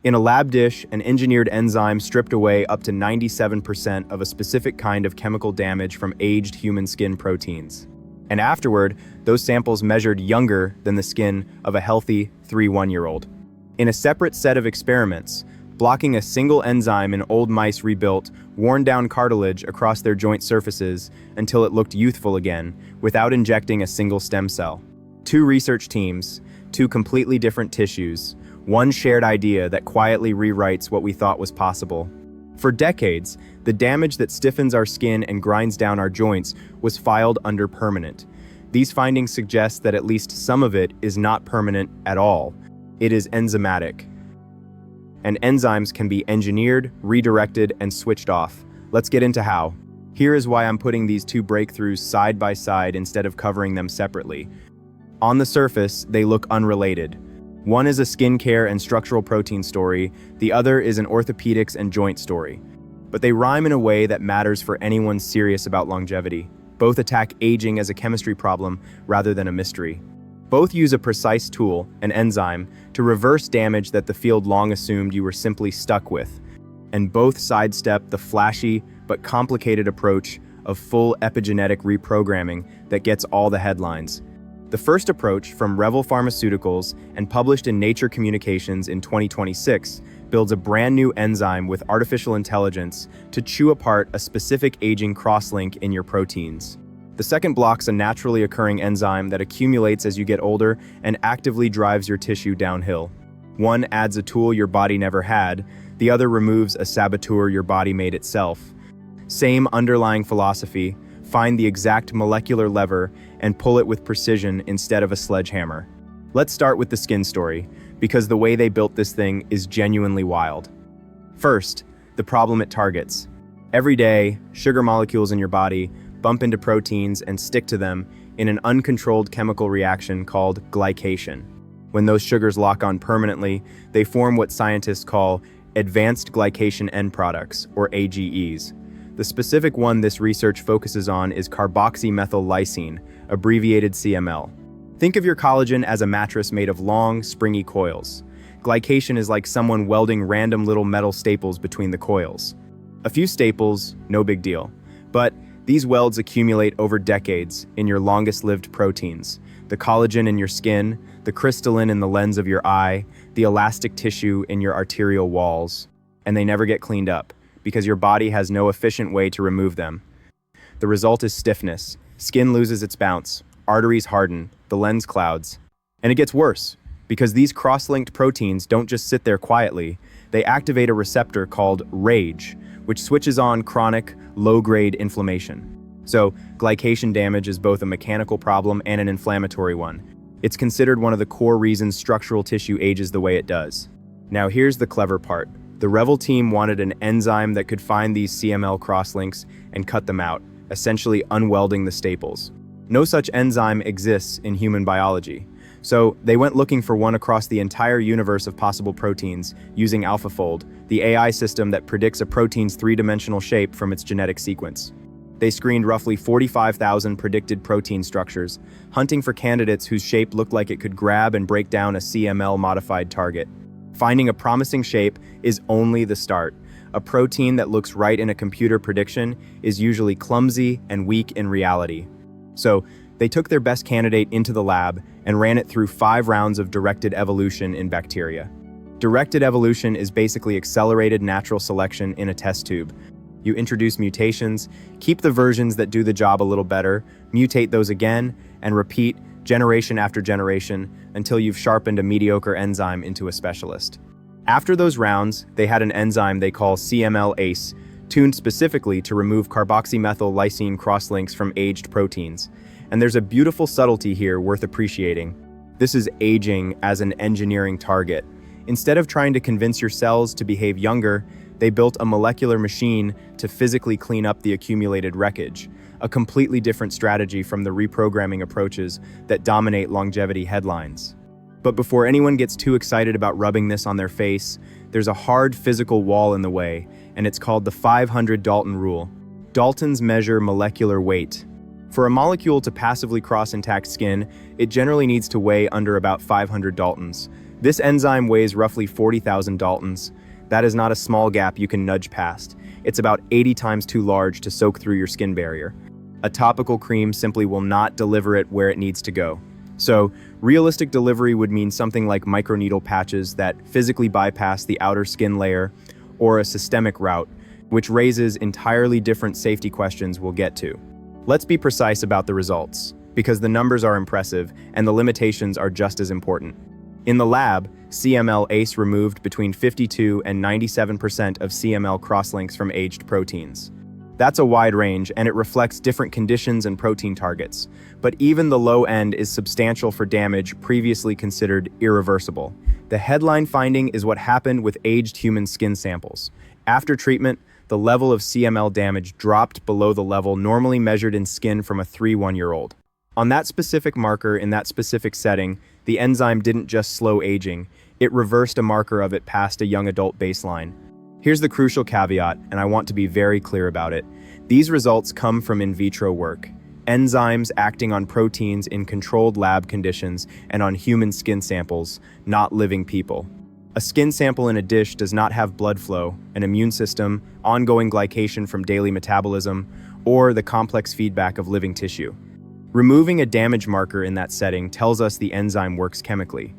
In a lab dish, an engineered enzyme stripped away up to 97% of a specific kind of chemical damage from aged human skin proteins. And afterward, those samples measured younger than the skin of a healthy 1-year-old. In a separate set of experiments, blocking a single enzyme in old mice rebuilt worn-down cartilage across their joint surfaces until it looked youthful again, without injecting a single stem cell. Two research teams, two completely different tissues, one shared idea that quietly rewrites what we thought was possible. For decades, the damage that stiffens our skin and grinds down our joints was filed under permanent. These findings suggest that at least some of it is not permanent at all. It is enzymatic. And enzymes can be engineered, redirected, and switched off. Let's get into how. Here is why I'm putting these two breakthroughs side by side instead of covering them separately. On the surface, they look unrelated. One is a skincare and structural protein story, the other is an orthopedics and joint story. But they rhyme in a way that matters for anyone serious about longevity. Both attack aging as a chemistry problem rather than a mystery. Both use a precise tool, an enzyme, to reverse damage that the field long assumed you were simply stuck with. And both sidestep the flashy but complicated approach of full epigenetic reprogramming that gets all the headlines. The first approach, from Revel Pharmaceuticals and published in Nature Communications in 2026, builds a brand new enzyme with artificial intelligence to chew apart a specific aging crosslink in your proteins. The second blocks a naturally occurring enzyme that accumulates as you get older and actively drives your tissue downhill. One adds a tool your body never had, the other removes a saboteur your body made itself. Same underlying philosophy: find the exact molecular lever and pull it with precision instead of a sledgehammer. Let's start with the skin story, because the way they built this thing is genuinely wild. First, the problem it targets. Every day, sugar molecules in your body bump into proteins and stick to them in an uncontrolled chemical reaction called glycation. When those sugars lock on permanently, they form what scientists call advanced glycation end products, or AGEs. The specific one this research focuses on is carboxymethyl lysine, abbreviated CML. Think of your collagen as a mattress made of long, springy coils. Glycation is like someone welding random little metal staples between the coils. A few staples, no big deal. But these welds accumulate over decades in your longest-lived proteins: the collagen in your skin, the crystalline in the lens of your eye, the elastic tissue in your arterial walls. And they never get cleaned up, because your body has no efficient way to remove them. The result is stiffness. Skin loses its bounce, arteries harden, the lens clouds. And it gets worse, because these cross-linked proteins don't just sit there quietly. They activate a receptor called RAGE, which switches on chronic, low-grade inflammation. So, glycation damage is both a mechanical problem and an inflammatory one. It's considered one of the core reasons structural tissue ages the way it does. Now here's the clever part. The Revel team wanted an enzyme that could find these CML crosslinks and cut them out, essentially unwelding the staples. No such enzyme exists in human biology. So they went looking for one across the entire universe of possible proteins using AlphaFold, the AI system that predicts a protein's three-dimensional shape from its genetic sequence. They screened roughly 45,000 predicted protein structures, hunting for candidates whose shape looked like it could grab and break down a CML-modified target. Finding a promising shape is only the start. A protein that looks right in a computer prediction is usually clumsy and weak in reality. So, they took their best candidate into the lab and ran it through 5 rounds of directed evolution in bacteria. Directed evolution is basically accelerated natural selection in a test tube. You introduce mutations, keep the versions that do the job a little better, mutate those again, and repeat generation after generation until you've sharpened a mediocre enzyme into a specialist. After those rounds, they had an enzyme they call CML-ACE, tuned specifically to remove carboxymethyl lysine crosslinks from aged proteins. And there's a beautiful subtlety here worth appreciating. This is aging as an engineering target. Instead of trying to convince your cells to behave younger, they built a molecular machine to physically clean up the accumulated wreckage, a completely different strategy from the reprogramming approaches that dominate longevity headlines. But before anyone gets too excited about rubbing this on their face, there's a hard physical wall in the way, and it's called the 500 Dalton rule. Daltons measure molecular weight. For a molecule to passively cross intact skin, it generally needs to weigh under about 500 Daltons. This enzyme weighs roughly 40,000 Daltons. That is not a small gap you can nudge past. It's about 80 times too large to soak through your skin barrier. A topical cream simply will not deliver it where it needs to go. So, realistic delivery would mean something like microneedle patches that physically bypass the outer skin layer, or a systemic route, which raises entirely different safety questions we'll get to. Let's be precise about the results, because the numbers are impressive and the limitations are just as important. In the lab, CML ACE removed between 52 and 97% of CML crosslinks from aged proteins. That's a wide range, and it reflects different conditions and protein targets. But even the low end is substantial for damage previously considered irreversible. The headline finding is what happened with aged human skin samples. After treatment, the level of CML damage dropped below the level normally measured in skin from a 3-1-year-old. On that specific marker in that specific setting, the enzyme didn't just slow aging, it reversed a marker of it past a young adult baseline. Here's the crucial caveat, and I want to be very clear about it. These results come from in vitro work. Enzymes acting on proteins in controlled lab conditions and on human skin samples, not living people. A skin sample in a dish does not have blood flow, an immune system, ongoing glycation from daily metabolism, or the complex feedback of living tissue. Removing a damage marker in that setting tells us the enzyme works chemically.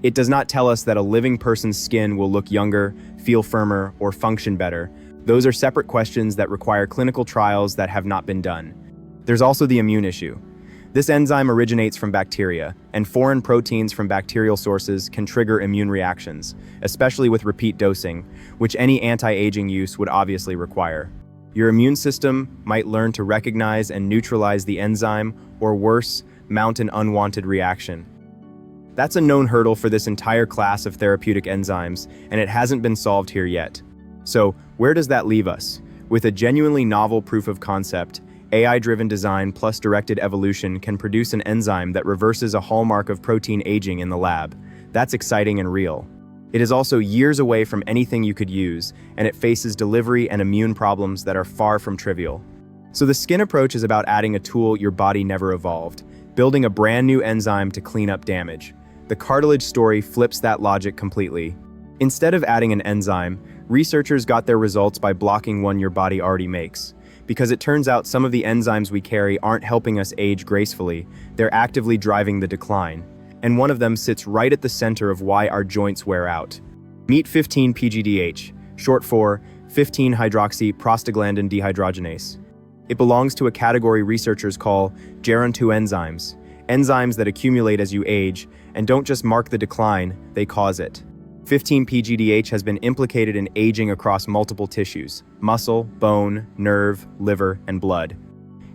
It does not tell us that a living person's skin will look younger, feel firmer, or function better. Those are separate questions that require clinical trials that have not been done. There's also the immune issue. This enzyme originates from bacteria, and foreign proteins from bacterial sources can trigger immune reactions, especially with repeat dosing, which any anti-aging use would obviously require. Your immune system might learn to recognize and neutralize the enzyme, or worse, mount an unwanted reaction. That's a known hurdle for this entire class of therapeutic enzymes, and it hasn't been solved here yet. So, where does that leave us? With a genuinely novel proof of concept, AI-driven design plus directed evolution can produce an enzyme that reverses a hallmark of protein aging in the lab. That's exciting and real. It is also years away from anything you could use, and it faces delivery and immune problems that are far from trivial. So the skin approach is about adding a tool your body never evolved, building a brand new enzyme to clean up damage. The cartilage story flips that logic completely. Instead of adding an enzyme, researchers got their results by blocking one your body already makes. Because it turns out some of the enzymes we carry aren't helping us age gracefully, they're actively driving the decline. And one of them sits right at the center of why our joints wear out. Meet 15-PGDH, short for 15-hydroxy prostaglandin dehydrogenase. It belongs to a category researchers call gerontoenzymes, enzymes that accumulate as you age and don't just mark the decline, they cause it. 15-PGDH has been implicated in aging across multiple tissues: muscle, bone, nerve, liver, and blood.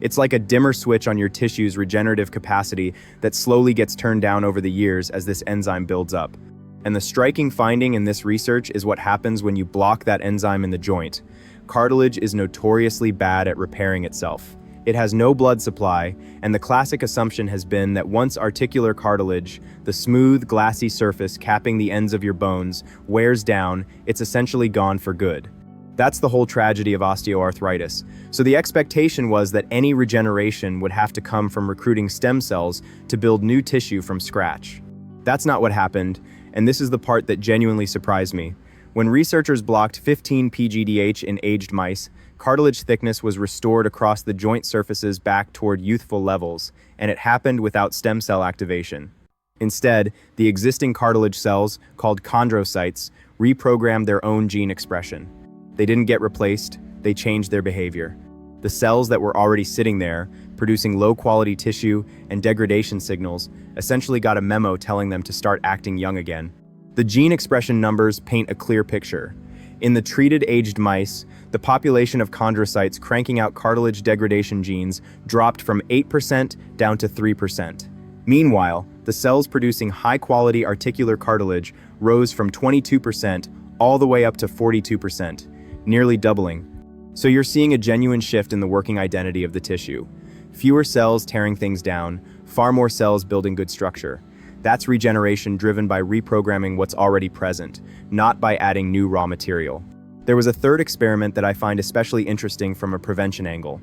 It's like a dimmer switch on your tissue's regenerative capacity that slowly gets turned down over the years as this enzyme builds up. And the striking finding in this research is what happens when you block that enzyme in the joint. Cartilage is notoriously bad at repairing itself. It has no blood supply, and the classic assumption has been that once articular cartilage, the smooth, glassy surface capping the ends of your bones, wears down, it's essentially gone for good. That's the whole tragedy of osteoarthritis. So the expectation was that any regeneration would have to come from recruiting stem cells to build new tissue from scratch. That's not what happened, and this is the part that genuinely surprised me. When researchers blocked 15-PGDH in aged mice, cartilage thickness was restored across the joint surfaces back toward youthful levels, and it happened without stem cell activation. Instead, the existing cartilage cells, called chondrocytes, reprogrammed their own gene expression. They didn't get replaced, they changed their behavior. The cells that were already sitting there, producing low-quality tissue and degradation signals, essentially got a memo telling them to start acting young again. The gene expression numbers paint a clear picture. In the treated aged mice, the population of chondrocytes cranking out cartilage degradation genes dropped from 8% down to 3%. Meanwhile, the cells producing high-quality articular cartilage rose from 22% all the way up to 42%, nearly doubling. So you're seeing a genuine shift in the working identity of the tissue. Fewer cells tearing things down, far more cells building good structure. That's regeneration driven by reprogramming what's already present, not by adding new raw material. There was a third experiment that I find especially interesting from a prevention angle.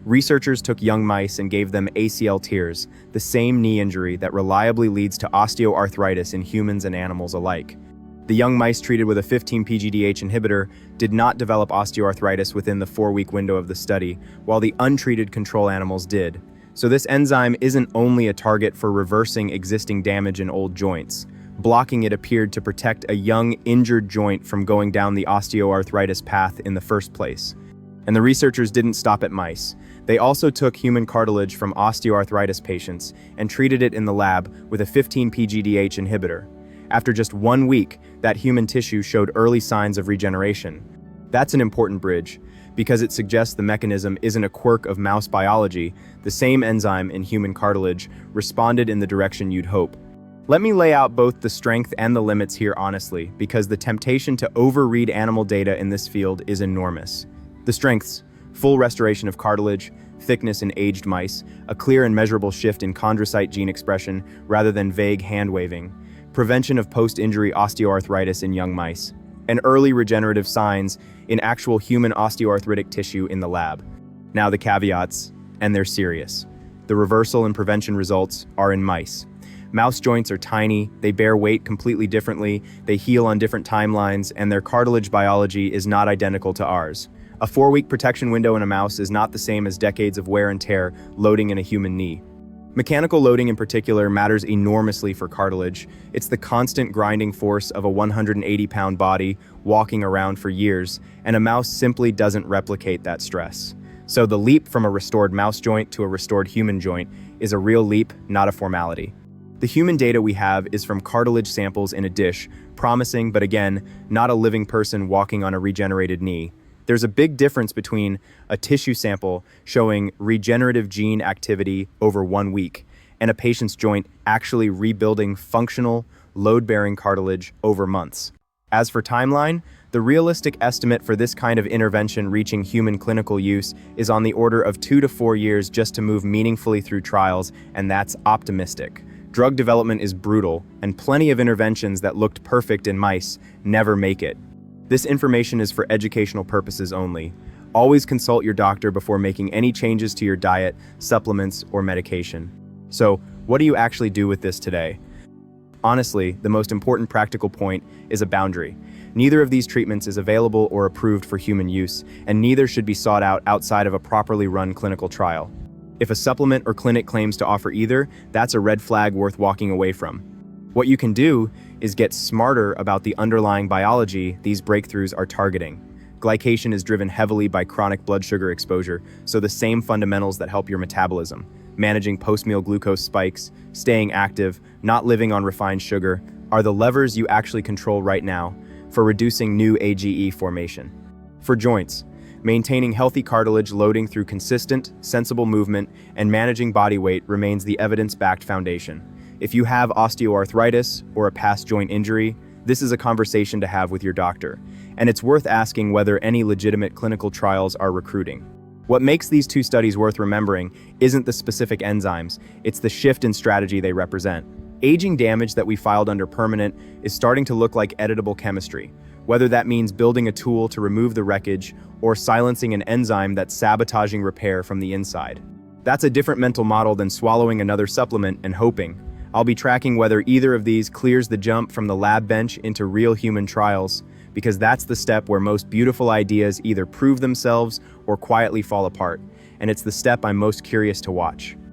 Researchers took young mice and gave them ACL tears, the same knee injury that reliably leads to osteoarthritis in humans and animals alike. The young mice treated with a 15-PGDH inhibitor did not develop osteoarthritis within the 4-week window of the study, while the untreated control animals did. So this enzyme isn't only a target for reversing existing damage in old joints. Blocking it appeared to protect a young, injured joint from going down the osteoarthritis path in the first place. And the researchers didn't stop at mice. They also took human cartilage from osteoarthritis patients and treated it in the lab with a 15-PGDH inhibitor. After just 1 week, that human tissue showed early signs of regeneration. That's an important bridge, because it suggests the mechanism isn't a quirk of mouse biology. The same enzyme in human cartilage responded in the direction you'd hope. Let me lay out both the strength and the limits here honestly, because the temptation to overread animal data in this field is enormous. The strengths: full restoration of cartilage, thickness in aged mice, a clear and measurable shift in chondrocyte gene expression rather than vague hand-waving, prevention of post-injury osteoarthritis in young mice, and early regenerative signs in actual human osteoarthritic tissue in the lab. Now the caveats, and they're serious. The reversal and prevention results are in mice. Mouse joints are tiny, they bear weight completely differently, they heal on different timelines, and their cartilage biology is not identical to ours. A 4-week protection window in a mouse is not the same as decades of wear and tear loading in a human knee. Mechanical loading in particular matters enormously for cartilage. It's the constant grinding force of a 180-pound body walking around for years, and a mouse simply doesn't replicate that stress. So the leap from a restored mouse joint to a restored human joint is a real leap, not a formality. The human data we have is from cartilage samples in a dish, promising, but again, not a living person walking on a regenerated knee. There's a big difference between a tissue sample showing regenerative gene activity over 1 week and a patient's joint actually rebuilding functional, load-bearing cartilage over months. As for timeline, the realistic estimate for this kind of intervention reaching human clinical use is on the order of 2 to 4 years just to move meaningfully through trials, and that's optimistic. Drug development is brutal, and plenty of interventions that looked perfect in mice never make it. This information is for educational purposes only. Always consult your doctor before making any changes to your diet, supplements, or medication. So, what do you actually do with this today? Honestly, the most important practical point is a boundary. Neither of these treatments is available or approved for human use, and neither should be sought out outside of a properly run clinical trial. If a supplement or clinic claims to offer either, that's a red flag worth walking away from. What you can do is get smarter about the underlying biology these breakthroughs are targeting. Glycation is driven heavily by chronic blood sugar exposure, so the same fundamentals that help your metabolism, managing post-meal glucose spikes, staying active, not living on refined sugar, are the levers you actually control right now for reducing new AGE formation. For joints, maintaining healthy cartilage loading through consistent, sensible movement and managing body weight remains the evidence-backed foundation. If you have osteoarthritis or a past joint injury, this is a conversation to have with your doctor, and it's worth asking whether any legitimate clinical trials are recruiting. What makes these two studies worth remembering isn't the specific enzymes, it's the shift in strategy they represent. Aging damage that we filed under permanent is starting to look like editable chemistry, whether that means building a tool to remove the wreckage or silencing an enzyme that's sabotaging repair from the inside. That's a different mental model than swallowing another supplement and hoping. I'll be tracking whether either of these clears the jump from the lab bench into real human trials, because that's the step where most beautiful ideas either prove themselves or quietly fall apart, and it's the step I'm most curious to watch.